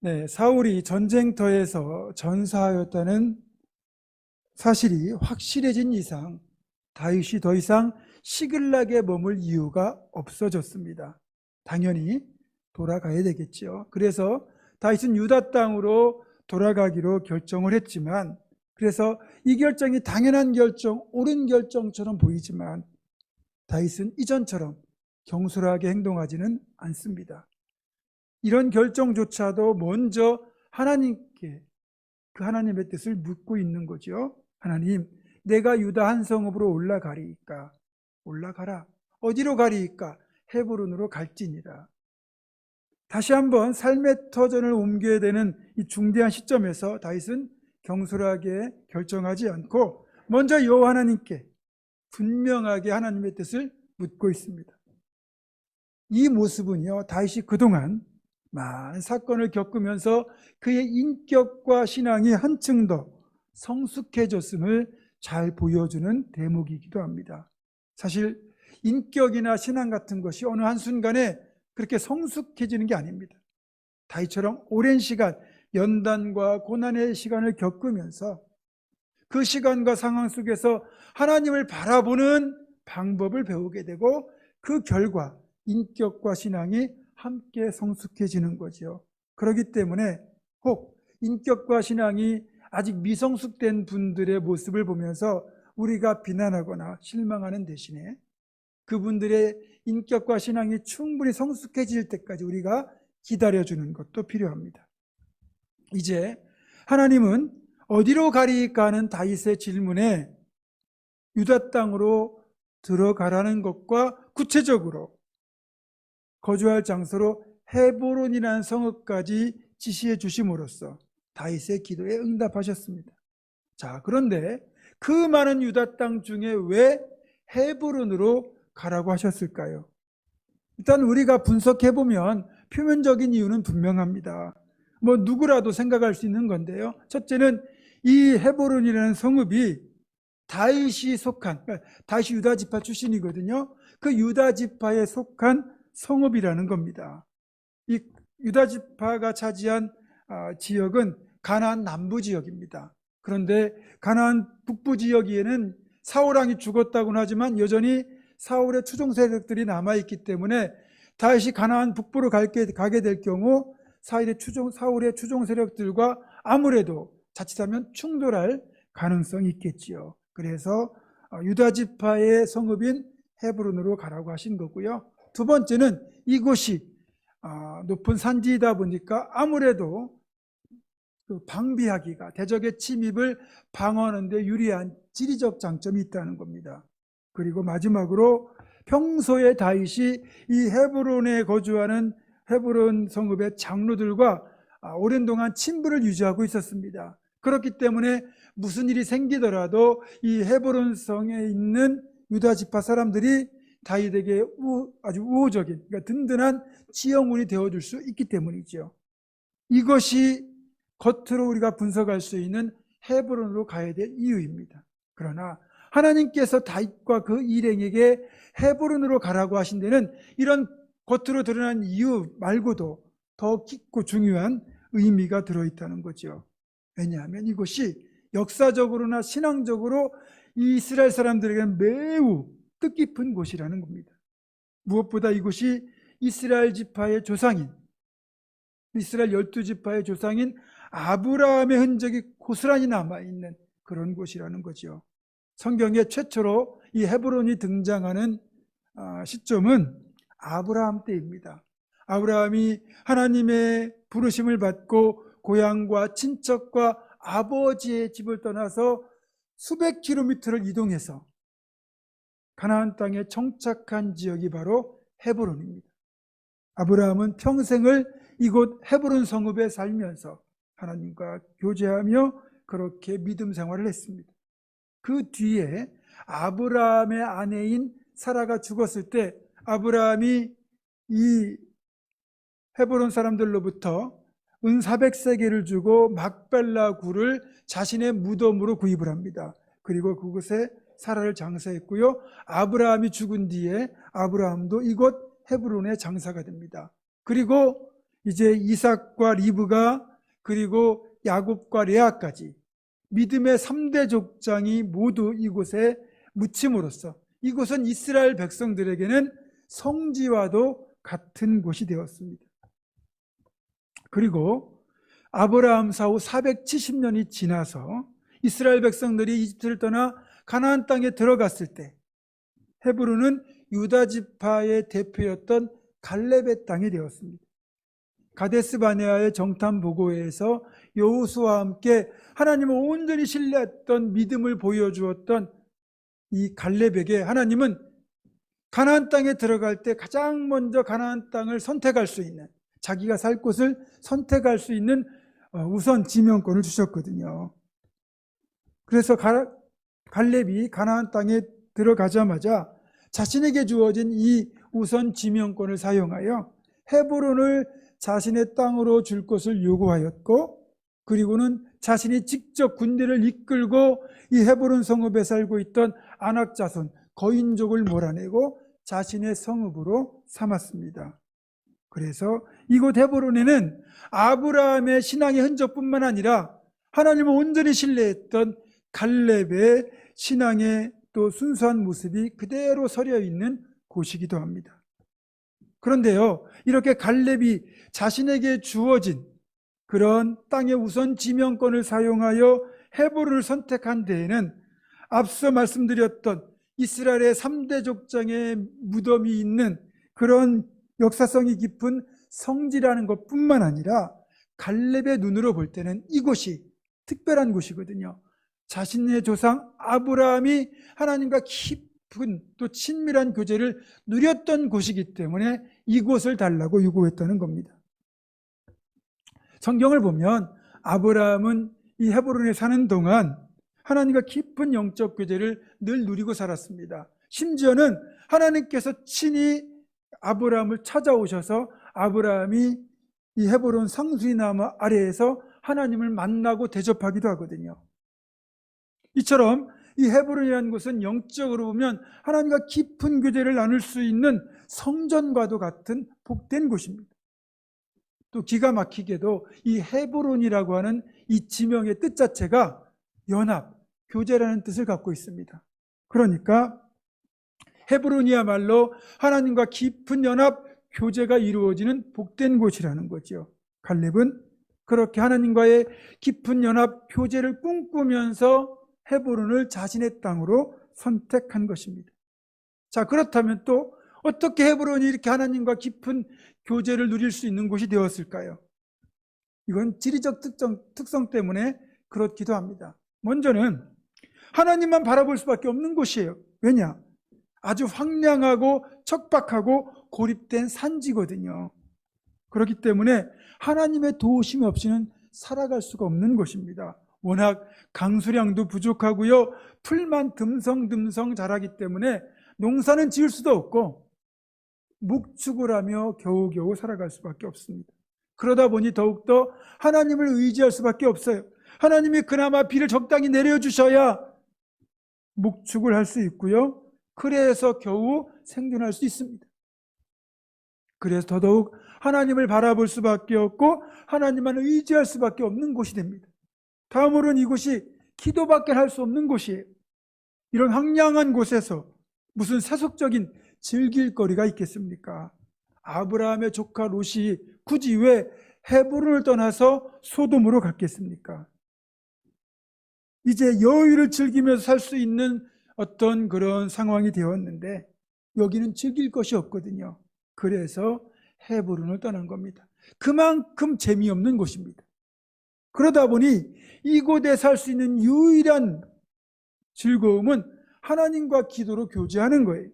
네, 사울이 전쟁터에서 전사하였다는 사실이 확실해진 이상 다윗이 더 이상 시글락에 머물 이유가 없어졌습니다. 당연히 돌아가야 되겠죠. 그래서 다윗은 유다 땅으로 돌아가기로 결정을 했지만, 그래서 이 결정이 당연한 결정, 옳은 결정처럼 보이지만 다윗은 이전처럼 경솔하게 행동하지는 않습니다. 이런 결정조차도 먼저 하나님께, 그 하나님의 뜻을 묻고 있는 거죠. 하나님, 내가 유다 한 성읍으로 올라가리이까? 올라가라. 어디로 가리이까? 헤브론으로 갈지니라. 다시 한번 삶의 터전을 옮겨야 되는 이 중대한 시점에서 다윗은 경솔하게 결정하지 않고 먼저 여호와 하나님께 분명하게 하나님의 뜻을 묻고 있습니다. 이 모습은요, 다윗이 그동안 많은 사건을 겪으면서 그의 인격과 신앙이 한층 더 성숙해졌음을 잘 보여주는 대목이기도 합니다. 사실 인격이나 신앙 같은 것이 어느 한순간에 그렇게 성숙해지는 게 아닙니다. 다윗처럼 오랜 시간 연단과 고난의 시간을 겪으면서 그 시간과 상황 속에서 하나님을 바라보는 방법을 배우게 되고 그 결과 인격과 신앙이 함께 성숙해지는 거죠. 그렇기 때문에 혹 인격과 신앙이 아직 미성숙된 분들의 모습을 보면서 우리가 비난하거나 실망하는 대신에 그분들의 인격과 신앙이 충분히 성숙해질 때까지 우리가 기다려주는 것도 필요합니다. 이제 하나님은 어디로 가리까 하는 다윗의 질문에 유다 땅으로 들어가라는 것과 구체적으로 거주할 장소로 헤브론이라는 성읍까지 지시해 주심으로써 다윗의 기도에 응답하셨습니다. 자, 그런데 그 많은 유다 땅 중에 왜 헤브론으로 가라고 하셨을까요? 일단 우리가 분석해 보면 표면적인 이유는 분명합니다. 뭐 누구라도 생각할 수 있는 건데요. 첫째는 이 헤브론이라는 성읍이 다윗이 속한, 그러니까 다윗이 유다 지파 출신이거든요. 그 유다 지파에 속한 성읍이라는 겁니다. 이 유다 지파가 차지한 지역은 가나안 남부 지역입니다. 그런데 가나안 북부 지역에는 사울 왕이 죽었다고는 하지만 여전히 사울의 추종 세력들이 남아있기 때문에 다윗이 가나안 북부로 가게 될 경우 사울의 추종 세력들과 아무래도 자칫하면 충돌할 가능성이 있겠지요. 그래서 유다 지파의 성읍인 헤브론으로 가라고 하신 거고요. 두 번째는 이곳이 높은 산지이다 보니까 아무래도 방비하기가, 대적의 침입을 방어하는 데 유리한 지리적 장점이 있다는 겁니다. 그리고 마지막으로 평소에 다윗이 이 헤브론에 거주하는 헤브론 성읍의 장로들과 오랜 동안 친분을 유지하고 있었습니다. 그렇기 때문에 무슨 일이 생기더라도 이 헤브론 성에 있는 유다 지파 사람들이 다윗에게 아주 우호적인, 그러니까 든든한 지형군이 되어줄 수 있기 때문이죠. 이것이 겉으로 우리가 분석할 수 있는 헤브론으로 가야 될 이유입니다. 그러나 하나님께서 다윗과 그 일행에게 헤브론으로 가라고 하신 데는 이런 겉으로 드러난 이유 말고도 더 깊고 중요한 의미가 들어있다는 거죠. 왜냐하면 이곳이 역사적으로나 신앙적으로 이스라엘 사람들에게는 매우 뜻깊은 곳이라는 겁니다. 무엇보다 이곳이 이스라엘 지파의 조상인, 이스라엘 12지파의 조상인 아브라함의 흔적이 고스란히 남아있는 그런 곳이라는 거죠. 성경에 최초로 이 헤브론이 등장하는 시점은 아브라함 때입니다. 아브라함이 하나님의 부르심을 받고 고향과 친척과 아버지의 집을 떠나서 수백 킬로미터를 이동해서 가나안 땅에 정착한 지역이 바로 헤브론입니다. 아브라함은 평생을 이곳 헤브론 성읍에 살면서 하나님과 교제하며 그렇게 믿음 생활을 했습니다. 그 뒤에 아브라함의 아내인 사라가 죽었을 때 아브라함이 이 헤브론 사람들로부터 은 400세겔을 주고 막벨라 굴을 자신의 무덤으로 구입을 합니다. 그리고 그곳에 사라를 장사했고요. 아브라함이 죽은 뒤에 아브라함도 이곳 헤브론의 장사가 됩니다. 그리고 이제 이삭과 리브가 그리고 야곱과 레아까지 믿음의 3대 족장이 모두 이곳에 묻힘으로써 이곳은 이스라엘 백성들에게는 성지와도 같은 곳이 되었습니다. 그리고 아브라함 사후 470년이 지나서 이스라엘 백성들이 이집트를 떠나 가나안 땅에 들어갔을 때 헤브론은 유다 지파의 대표였던 갈렙의 땅이 되었습니다. 가데스 바네아의 정탐 보고회에서 여호수아와 함께 하나님을 온전히 신뢰했던 믿음을 보여주었던 이 갈렙에게 하나님은 가나안 땅에 들어갈 때 가장 먼저 가나안 땅을 선택할 수 있는, 자기가 살 곳을 선택할 수 있는 우선 지명권을 주셨거든요. 그래서 갈렙이 가나안 땅에 들어가자마자 자신에게 주어진 이 우선 지명권을 사용하여 헤브론을 자신의 땅으로 줄 것을 요구하였고, 그리고는 자신이 직접 군대를 이끌고 이 헤브론 성읍에 살고 있던 아낙 자손 거인족을 몰아내고 자신의 성읍으로 삼았습니다. 그래서 이곳 헤브론에는 아브라함의 신앙의 흔적뿐만 아니라 하나님을 온전히 신뢰했던 갈렙의 신앙의 또 순수한 모습이 그대로 서려 있는 곳이기도 합니다. 그런데요, 이렇게 갈렙이 자신에게 주어진 그런 땅의 우선 지명권을 사용하여 헤브론을 선택한 데에는 앞서 말씀드렸던 이스라엘의 3대 족장의 무덤이 있는 그런 역사성이 깊은 성지라는 것뿐만 아니라 갈렙의 눈으로 볼 때는 이곳이 특별한 곳이거든요. 자신의 조상 아브라함이 하나님과 깊은 또 친밀한 교제를 누렸던 곳이기 때문에 이곳을 달라고 요구했다는 겁니다. 성경을 보면 아브라함은 이 헤브론에 사는 동안 하나님과 깊은 영적 교제를 늘 누리고 살았습니다. 심지어는 하나님께서 친히 아브라함을 찾아오셔서 아브라함이 이 헤브론 상수리나무 아래에서 하나님을 만나고 대접하기도 하거든요. 이처럼 이 헤브론이라는 곳은 영적으로 보면 하나님과 깊은 교제를 나눌 수 있는 성전과도 같은 복된 곳입니다. 또 기가 막히게도 이 헤브론이라고 하는 이 지명의 뜻 자체가 연합, 교제라는 뜻을 갖고 있습니다. 그러니까 헤브론이야말로 하나님과 깊은 연합, 교제가 이루어지는 복된 곳이라는 거죠. 갈렙은 그렇게 하나님과의 깊은 연합, 교제를 꿈꾸면서 헤브론을 자신의 땅으로 선택한 것입니다. 자, 그렇다면 또 어떻게 헤브론이 이렇게 하나님과 깊은 교제를 누릴 수 있는 곳이 되었을까요? 이건 지리적 특성 때문에 그렇기도 합니다. 먼저는 하나님만 바라볼 수밖에 없는 곳이에요. 왜냐? 아주 황량하고 척박하고 고립된 산지거든요. 그렇기 때문에 하나님의 도우심 없이는 살아갈 수가 없는 곳입니다. 워낙 강수량도 부족하고요, 풀만 듬성듬성 자라기 때문에 농사는 지을 수도 없고 목축을 하며 겨우겨우 살아갈 수밖에 없습니다. 그러다 보니 더욱더 하나님을 의지할 수밖에 없어요. 하나님이 그나마 비를 적당히 내려주셔야 목축을 할 수 있고요, 그래서 겨우 생존할 수 있습니다. 그래서 더더욱 하나님을 바라볼 수밖에 없고 하나님만 의지할 수밖에 없는 곳이 됩니다. 다음으로는 이곳이 기도밖에 할 수 없는 곳이에요. 이런 황량한 곳에서 무슨 세속적인 즐길 거리가 있겠습니까? 아브라함의 조카 롯이 굳이 왜 헤브론을 떠나서 소돔으로 갔겠습니까? 이제 여유를 즐기면서 살 수 있는 어떤 그런 상황이 되었는데 여기는 즐길 것이 없거든요. 그래서 헤브론을 떠난 겁니다. 그만큼 재미없는 곳입니다. 그러다 보니 이곳에 살 수 있는 유일한 즐거움은 하나님과 기도로 교제하는 거예요.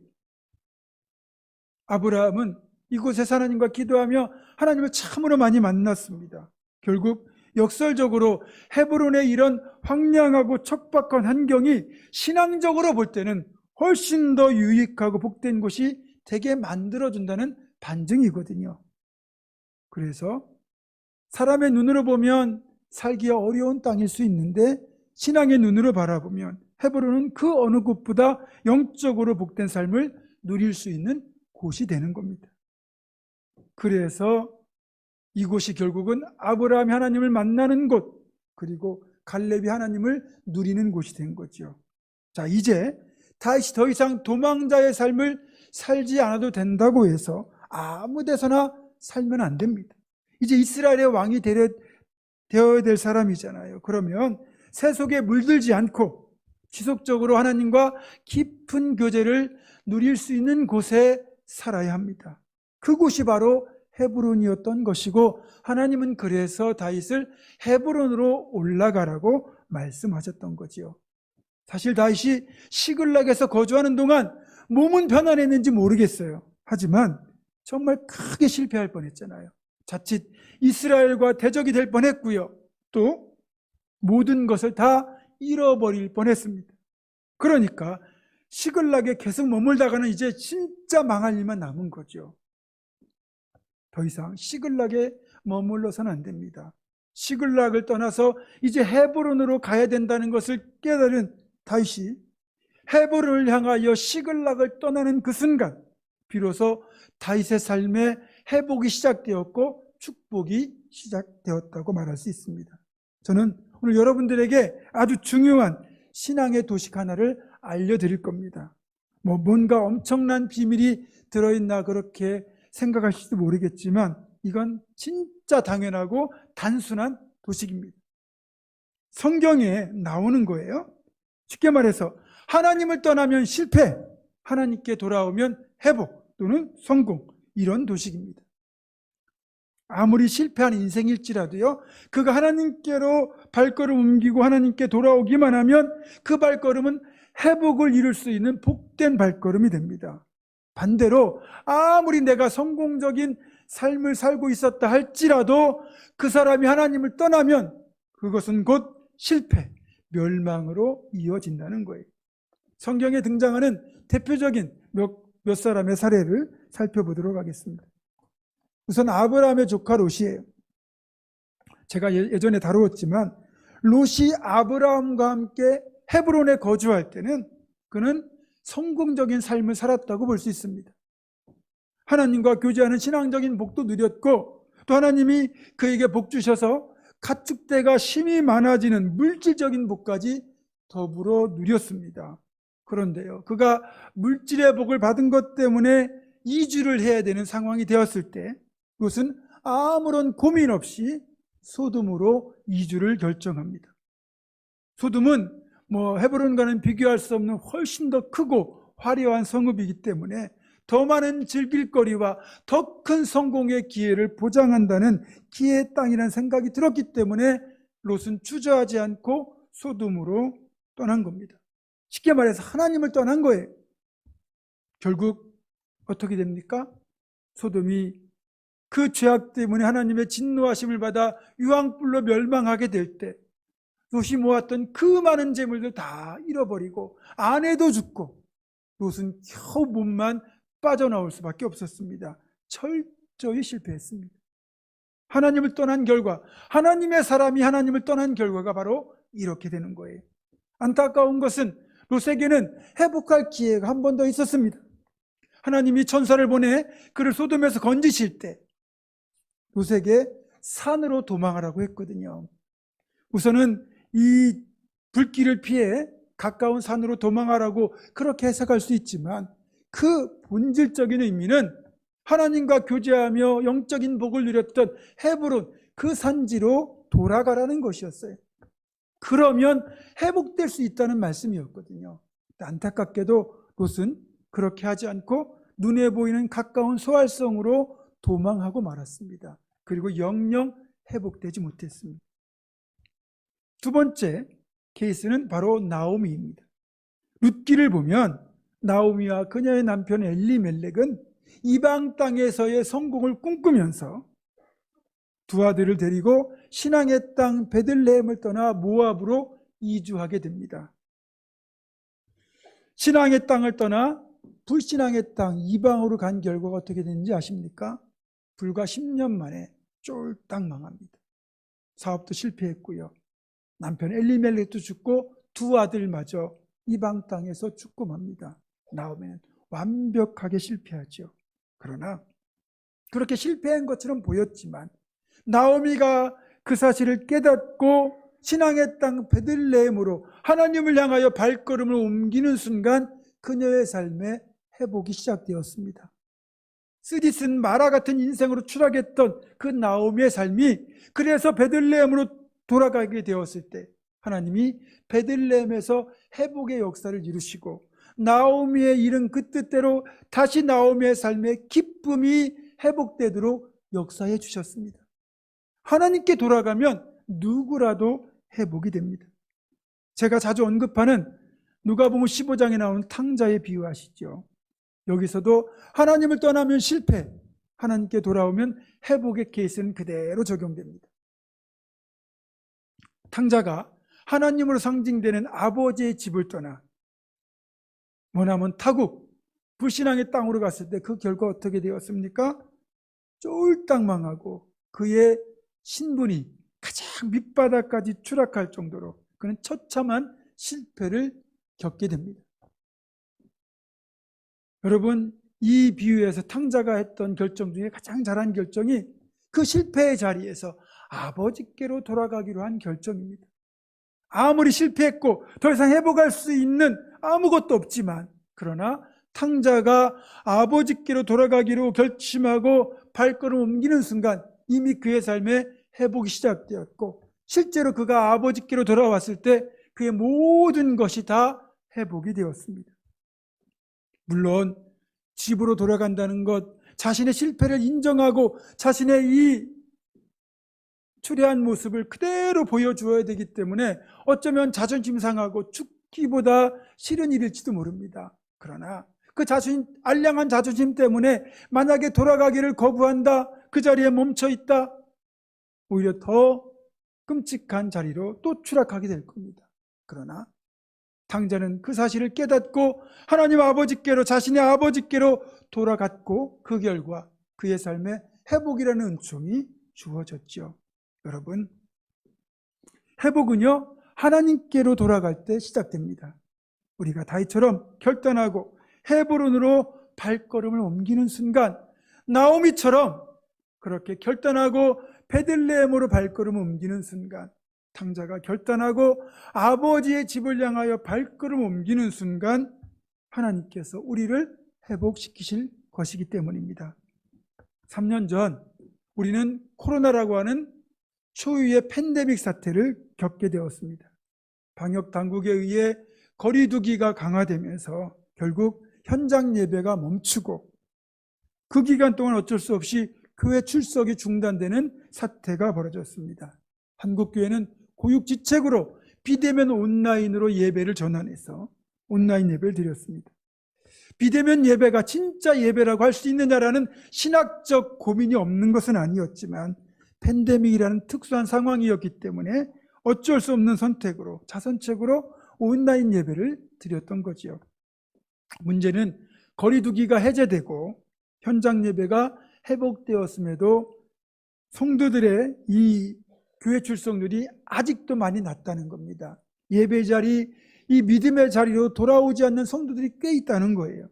아브라함은 이곳에서 하나님과 기도하며 하나님을 참으로 많이 만났습니다. 결국 역설적으로 헤브론의 이런 황량하고 척박한 환경이 신앙적으로 볼 때는 훨씬 더 유익하고 복된 곳이 되게 만들어준다는 반증이거든요. 그래서 사람의 눈으로 보면 살기가 어려운 땅일 수 있는데 신앙의 눈으로 바라보면 헤브론은 그 어느 곳보다 영적으로 복된 삶을 누릴 수 있는 곳이 되는 겁니다. 그래서 이곳이 결국은 아브라함이 하나님을 만나는 곳, 그리고 갈렙이 하나님을 누리는 곳이 된 거죠. 자, 이제 다윗이 더 이상 도망자의 삶을 살지 않아도 된다고 해서 아무 데서나 살면 안 됩니다. 이제 이스라엘의 왕이 되어야 될 사람이잖아요. 그러면 세속에 물들지 않고 지속적으로 하나님과 깊은 교제를 누릴 수 있는 곳에 살아야 합니다. 그곳이 바로 헤브론이었던 것이고, 하나님은 그래서 다윗을 헤브론으로 올라가라고 말씀하셨던 거지요. 사실 다윗이 시글락에서 거주하는 동안 몸은 편안했는지 모르겠어요. 하지만 정말 크게 실패할 뻔했잖아요. 자칫 이스라엘과 대적이 될 뻔했고요. 또 모든 것을 다 잃어버릴 뻔했습니다. 그러니까 시글락에 계속 머물다가는 이제 진짜 망할 일만 남은 거죠. 더 이상 시글락에 머물러서는 안 됩니다. 시글락을 떠나서 이제 헤브론으로 가야 된다는 것을 깨달은 다윗이 헤브론을 향하여 시글락을 떠나는 그 순간, 비로소 다윗의 삶에 회복이 시작되었고 축복이 시작되었다고 말할 수 있습니다. 저는 오늘 여러분들에게 아주 중요한 신앙의 도식 하나를 알려드릴 겁니다. 뭔가 엄청난 비밀이 들어있나 그렇게 생각하실지도 모르겠지만, 이건 진짜 당연하고 단순한 도식입니다. 성경에 나오는 거예요. 쉽게 말해서 하나님을 떠나면 실패, 하나님께 돌아오면 회복 또는 성공, 이런 도식입니다. 아무리 실패한 인생일지라도요, 그가 하나님께로 발걸음 옮기고 하나님께 돌아오기만 하면 그 발걸음은 회복을 이룰 수 있는 복된 발걸음이 됩니다. 반대로 아무리 내가 성공적인 삶을 살고 있었다 할지라도 그 사람이 하나님을 떠나면 그것은 곧 실패, 멸망으로 이어진다는 거예요. 성경에 등장하는 대표적인 몇 사람의 사례를 살펴보도록 하겠습니다. 우선 아브라함의 조카 롯이에요. 제가 예전에 다루었지만 롯이 아브라함과 함께 헤브론에 거주할 때는 그는 성공적인 삶을 살았다고 볼 수 있습니다. 하나님과 교제하는 신앙적인 복도 누렸고, 또 하나님이 그에게 복 주셔서 가축대가 심히 많아지는 물질적인 복까지 더불어 누렸습니다. 그런데요, 그가 물질의 복을 받은 것 때문에 이주를 해야 되는 상황이 되었을 때 롯은 아무런 고민 없이 소돔으로 이주를 결정합니다. 소돔은 헤브론과는 비교할 수 없는 훨씬 더 크고 화려한 성읍이기 때문에 더 많은 즐길거리와 더 큰 성공의 기회를 보장한다는 기회의 땅이라는 생각이 들었기 때문에 롯은 주저하지 않고 소돔으로 떠난 겁니다. 쉽게 말해서 하나님을 떠난 거예요. 결국 어떻게 됩니까? 소돔이 그 죄악 때문에 하나님의 진노하심을 받아 유황불로 멸망하게 될 때 롯이 모았던 그 많은 재물들 다 잃어버리고 아내도 죽고 롯은 겨우 몸만 빠져나올 수밖에 없었습니다. 철저히 실패했습니다. 하나님을 떠난 결과, 하나님의 사람이 하나님을 떠난 결과가 바로 이렇게 되는 거예요. 안타까운 것은 롯에게는 회복할 기회가 한 번 더 있었습니다. 하나님이 천사를 보내 그를 소돔에서 건지실 때 롯에게 산으로 도망하라고 했거든요. 우선은 이 불길을 피해 가까운 산으로 도망하라고 그렇게 해석할 수 있지만, 그 본질적인 의미는 하나님과 교제하며 영적인 복을 누렸던 헤브론, 그 산지로 돌아가라는 것이었어요. 그러면 회복될 수 있다는 말씀이었거든요. 안타깝게도 롯은 그렇게 하지 않고 눈에 보이는 가까운 소알성으로 도망하고 말았습니다. 그리고 영영 회복되지 못했습니다. 두 번째 케이스는 바로 나오미입니다. 룻기를 보면 나오미와 그녀의 남편 엘리멜렉은 이방 땅에서의 성공을 꿈꾸면서 두 아들을 데리고 신앙의 땅 베들레헴을 떠나 모압으로 이주하게 됩니다. 신앙의 땅을 떠나 불신앙의 땅 이방으로 간 결과가 어떻게 되는지 아십니까? 불과 10년 만에 쫄딱 망합니다. 사업도 실패했고요. 남편 엘리멜렉도 죽고 두 아들마저 이방 땅에서 죽고 맙니다. 나오미는 완벽하게 실패하죠. 그러나 그렇게 실패한 것처럼 보였지만 나오미가 그 사실을 깨닫고 신앙의 땅 베들레헴으로 하나님을 향하여 발걸음을 옮기는 순간 그녀의 삶에 회복이 시작되었습니다. 쓰디쓴 마라 같은 인생으로 추락했던 그 나오미의 삶이 그래서 베들레헴으로 돌아가게 되었을 때 하나님이 베들레헴에서 회복의 역사를 이루시고 나오미의 이른 그 뜻대로 다시 나오미의 삶에 기쁨이 회복되도록 역사해 주셨습니다. 하나님께 돌아가면 누구라도 회복이 됩니다. 제가 자주 언급하는 누가복음 15장에 나오는 탕자의 비유 아시죠? 여기서도 하나님을 떠나면 실패, 하나님께 돌아오면 회복의 케이스는 그대로 적용됩니다. 탕자가 하나님으로 상징되는 아버지의 집을 떠나 머나먼 타국, 불신앙의 땅으로 갔을 때 그 결과 어떻게 되었습니까? 쫄딱 망하고 그의 신분이 가장 밑바닥까지 추락할 정도로 그는 처참한 실패를 겪게 됩니다. 여러분, 이 비유에서 탕자가 했던 결정 중에 가장 잘한 결정이 그 실패의 자리에서 아버지께로 돌아가기로 한 결정입니다. 아무리 실패했고 더 이상 회복할 수 있는 아무것도 없지만 그러나 탕자가 아버지께로 돌아가기로 결심하고 발걸음 옮기는 순간 이미 그의 삶에 회복이 시작되었고 실제로 그가 아버지께로 돌아왔을 때 그의 모든 것이 다 회복이 되었습니다. 물론 집으로 돌아간다는 것, 자신의 실패를 인정하고 자신의 이 추레한 모습을 그대로 보여주어야 되기 때문에 어쩌면 자존심 상하고 죽기보다 싫은 일일지도 모릅니다. 그러나 그 알량한 자존심 때문에 만약에 돌아가기를 거부한다, 그 자리에 멈춰 있다, 오히려 더 끔찍한 자리로 또 추락하게 될 겁니다. 그러나 탕자는 그 사실을 깨닫고 하나님 아버지께로, 자신의 아버지께로 돌아갔고 그 결과 그의 삶에 회복이라는 은총이 주어졌죠. 여러분, 회복은요 하나님께로 돌아갈 때 시작됩니다. 우리가 다윗처럼 결단하고 헤브론으로 발걸음을 옮기는 순간, 나오미처럼 그렇게 결단하고 베들레헴으로 발걸음을 옮기는 순간, 탕자가 결단하고 아버지의 집을 향하여 발걸음을 옮기는 순간 하나님께서 우리를 회복시키실 것이기 때문입니다. 3년 전 우리는 코로나라고 하는 초유의 팬데믹 사태를 겪게 되었습니다. 방역 당국에 의해 거리두기가 강화되면서 결국 현장 예배가 멈추고 그 기간 동안 어쩔 수 없이 교회 출석이 중단되는 사태가 벌어졌습니다. 한국교회는 고육지책으로 비대면 온라인으로 예배를 전환해서 온라인 예배를 드렸습니다. 비대면 예배가 진짜 예배라고 할 수 있느냐라는 신학적 고민이 없는 것은 아니었지만 팬데믹이라는 특수한 상황이었기 때문에 어쩔 수 없는 선택으로 자선책으로 온라인 예배를 드렸던 거지요. 문제는 거리두기가 해제되고 현장 예배가 회복되었음에도 성도들의 이 교회 출석률이 아직도 많이 낮다는 겁니다. 예배 자리, 이 믿음의 자리로 돌아오지 않는 성도들이 꽤 있다는 거예요.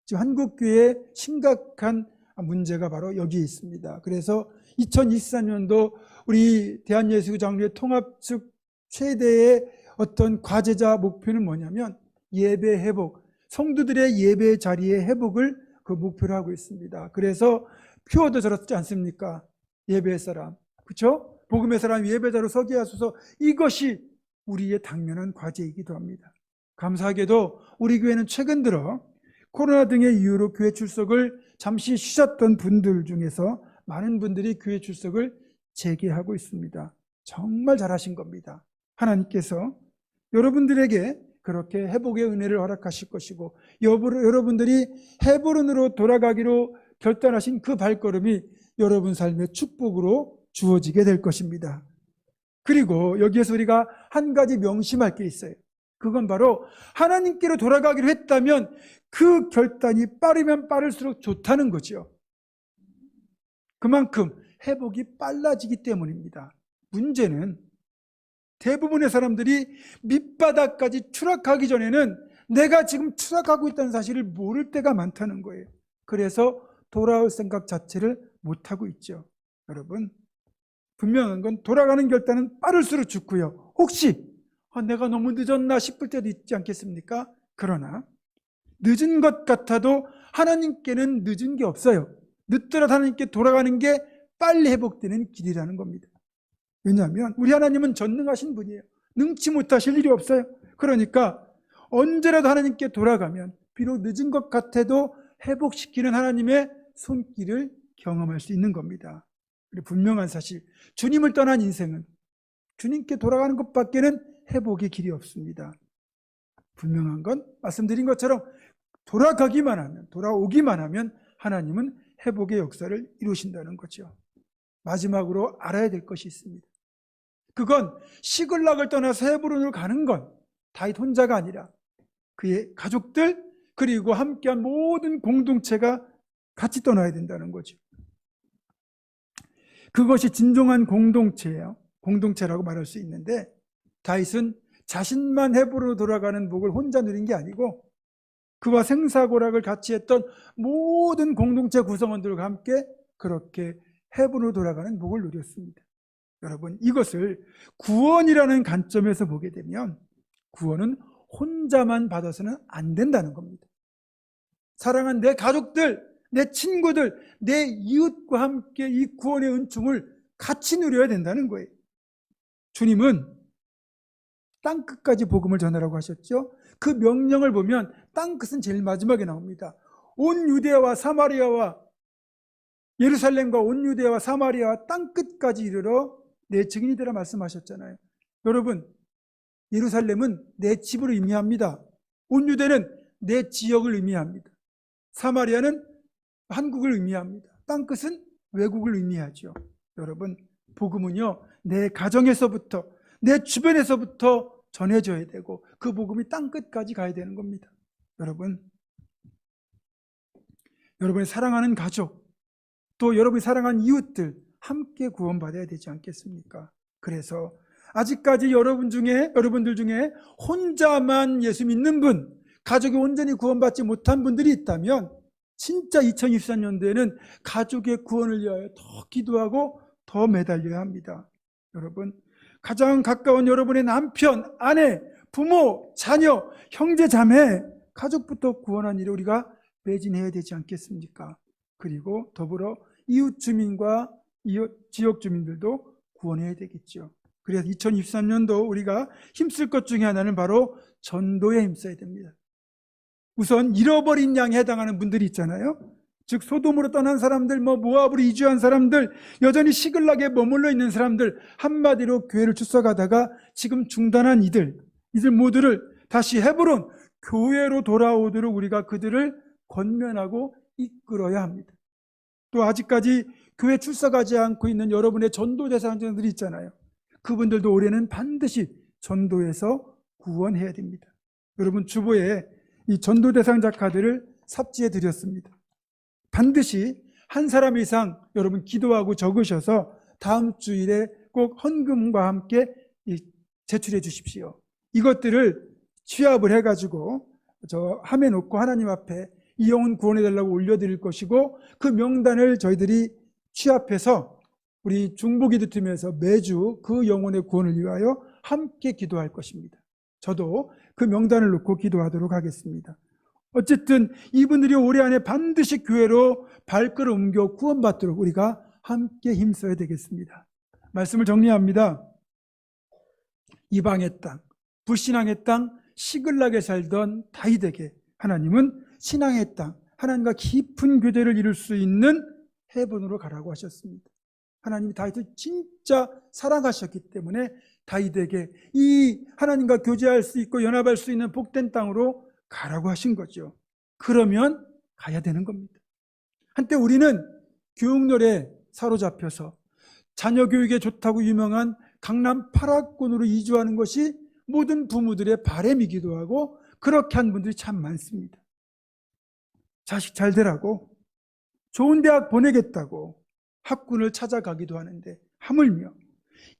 지금 한국교회의 심각한 문제가 바로 여기에 있습니다. 그래서 2024년도 우리 대한예수장로회 통합 측 최대의 어떤 과제자 목표는 뭐냐면 예배 회복, 성도들의 예배 자리의 회복을 그 목표로 하고 있습니다. 그래서 표 얻어들었지 않습니까? 예배의 사람, 그렇죠? 복음의 사람 예배자로 서게 하소서, 이것이 우리의 당면한 과제이기도 합니다. 감사하게도 우리 교회는 최근 들어 코로나 등의 이유로 교회 출석을 잠시 쉬셨던 분들 중에서 많은 분들이 교회 출석을 재개하고 있습니다. 정말 잘하신 겁니다. 하나님께서 여러분들에게 그렇게 회복의 은혜를 허락하실 것이고 여러분들이 헤브론으로 돌아가기로 결단하신 그 발걸음이 여러분 삶의 축복으로 주어지게 될 것입니다. 그리고 여기에서 우리가 한 가지 명심할 게 있어요. 그건 바로 하나님께로 돌아가기로 했다면 그 결단이 빠르면 빠를수록 좋다는 거죠. 그만큼 회복이 빨라지기 때문입니다. 문제는 대부분의 사람들이 밑바닥까지 추락하기 전에는 내가 지금 추락하고 있다는 사실을 모를 때가 많다는 거예요. 그래서 돌아올 생각 자체를 못하고 있죠. 여러분, 분명한 건 돌아가는 결단은 빠를수록 좋고요. 혹시 내가 너무 늦었나 싶을 때도 있지 않겠습니까? 그러나 늦은 것 같아도 하나님께는 늦은 게 없어요. 늦더라도 하나님께 돌아가는 게 빨리 회복되는 길이라는 겁니다. 왜냐하면 우리 하나님은 전능하신 분이에요. 능치 못하실 일이 없어요. 그러니까 언제라도 하나님께 돌아가면 비록 늦은 것 같아도 회복시키는 하나님의 손길을 경험할 수 있는 겁니다. 그리고 분명한 사실, 주님을 떠난 인생은 주님께 돌아가는 것밖에는 회복의 길이 없습니다. 분명한 건 말씀드린 것처럼 돌아가기만 하면, 돌아오기만 하면 하나님은 회복의 역사를 이루신다는 거죠. 마지막으로 알아야 될 것이 있습니다. 그건 시글락을 떠나서 헤브론으로 가는 건 다윗 혼자가 아니라 그의 가족들 그리고 함께한 모든 공동체가 같이 떠나야 된다는 거죠. 그것이 진정한 공동체예요. 공동체라고 말할 수 있는데 다윗은 자신만 헤브론으로 돌아가는 복을 혼자 누린 게 아니고 그와 생사고락을 같이 했던 모든 공동체 구성원들과 함께 그렇게 헤브론으로 돌아가는 복을 누렸습니다. 여러분, 이것을 구원이라는 관점에서 보게 되면 구원은 혼자만 받아서는 안 된다는 겁니다. 사랑하는 내 가족들, 내 친구들, 내 이웃과 함께 이 구원의 은총을 같이 누려야 된다는 거예요. 주님은 땅끝까지 복음을 전하라고 하셨죠. 그 명령을 보면 땅끝은 제일 마지막에 나옵니다. 온 유대아와 사마리아와 예루살렘과 온 유대아와 사마리아와 땅끝까지 이르러 내 증인이 되라 말씀하셨잖아요. 여러분, 예루살렘은 내 집을 의미합니다. 온 유대는 내 지역을 의미합니다. 사마리아는 한국을 의미합니다. 땅끝은 외국을 의미하죠. 여러분, 복음은요, 내 가정에서부터 내 주변에서부터 전해져야 되고 그 복음이 땅끝까지 가야 되는 겁니다. 여러분이 사랑하는 가족, 또 여러분이 사랑하는 이웃들 함께 구원받아야 되지 않겠습니까? 그래서 아직까지 여러분들 중에 혼자만 예수 믿는 분, 가족이 온전히 구원받지 못한 분들이 있다면 진짜 2024년도에는 가족의 구원을 위하여 더 기도하고 더 매달려야 합니다. 여러분, 가장 가까운 여러분의 남편, 아내, 부모, 자녀, 형제, 자매, 가족부터 구원한 일을 우리가 매진해야 되지 않겠습니까? 그리고 더불어 이웃 주민과 지역 주민들도 구원해야 되겠죠. 그래서 2023년도 우리가 힘쓸 것 중에 하나는 바로 전도에 힘써야 됩니다. 우선 잃어버린 양에 해당하는 분들이 있잖아요. 즉 소돔으로 떠난 사람들, 모압으로 이주한 사람들, 여전히 시글락에 머물러 있는 사람들, 한마디로 교회를 출석하다가 지금 중단한 이들 모두를 다시 헤브론 교회로 돌아오도록 우리가 그들을 권면하고 이끌어야 합니다. 또 아직까지 교회 출석하지 않고 있는 여러분의 전도 대상자들이 있잖아요. 그분들도 올해는 반드시 전도해서 구원해야 됩니다. 여러분, 주보에 이 전도 대상자 카드를 삽지해 드렸습니다. 반드시 한 사람 이상 여러분 기도하고 적으셔서 다음 주일에 꼭 헌금과 함께 제출해 주십시오. 이것들을 취합을 해가지고 저 함에 놓고 하나님 앞에 이 영혼 구원해 달라고 올려드릴 것이고 그 명단을 저희들이 취합해서 우리 중보기도팀에서 매주 그 영혼의 구원을 위하여 함께 기도할 것입니다. 저도 그 명단을 놓고 기도하도록 하겠습니다. 어쨌든 이분들이 올해 안에 반드시 교회로 발걸음 옮겨 구원받도록 우리가 함께 힘써야 되겠습니다. 말씀을 정리합니다. 이방의 땅, 불신앙의 땅, 시글락에 살던 다윗에게 하나님은 신앙의 땅, 하나님과 깊은 교제를 이룰 수 있는 헤브론으로 가라고 하셨습니다. 하나님이 다윗을 진짜 사랑하셨기 때문에 다윗에게 이 하나님과 교제할 수 있고 연합할 수 있는 복된 땅으로 가라고 하신 거죠. 그러면 가야 되는 겁니다. 한때 우리는 교육열에 사로잡혀서 자녀 교육에 좋다고 유명한 강남 8학군으로 이주하는 것이 모든 부모들의 바람이기도 하고 그렇게 한 분들이 참 많습니다. 자식 잘 되라고 좋은 대학 보내겠다고 학군을 찾아가기도 하는데 하물며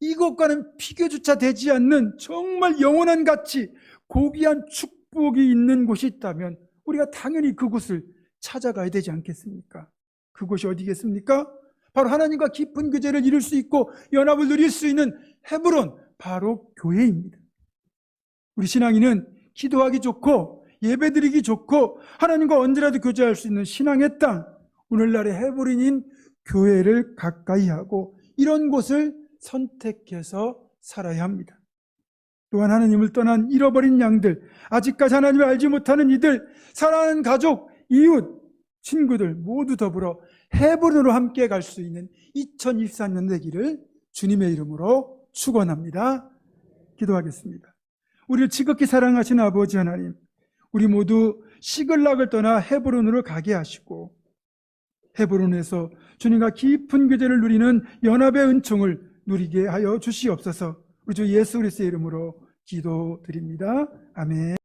이것과는 비교조차 되지 않는 정말 영원한 가치, 고귀한 축복이 있는 곳이 있다면 우리가 당연히 그곳을 찾아가야 되지 않겠습니까? 그곳이 어디겠습니까? 바로 하나님과 깊은 교제를 이룰 수 있고 연합을 누릴 수 있는 헤브론, 바로 교회입니다. 우리 신앙인은 기도하기 좋고 예배드리기 좋고 하나님과 언제라도 교제할 수 있는 신앙의 땅, 오늘날의 헤브론인 교회를 가까이 하고 이런 곳을 선택해서 살아야 합니다. 또한 하나님을 떠난 잃어버린 양들, 아직까지 하나님을 알지 못하는 이들, 사랑하는 가족, 이웃, 친구들 모두 더불어 헤브론으로 함께 갈 수 있는 2023년 되기를 주님의 이름으로 축원합니다. 기도하겠습니다. 우리를 지극히 사랑하시는 아버지 하나님, 우리 모두 시글락을 떠나 헤브론으로 가게 하시고 헤브론에서 주님과 깊은 교제를 누리는 연합의 은총을 누리게 하여 주시옵소서. 우리 주 예수 그리스도의 이름으로 기도드립니다. 아멘.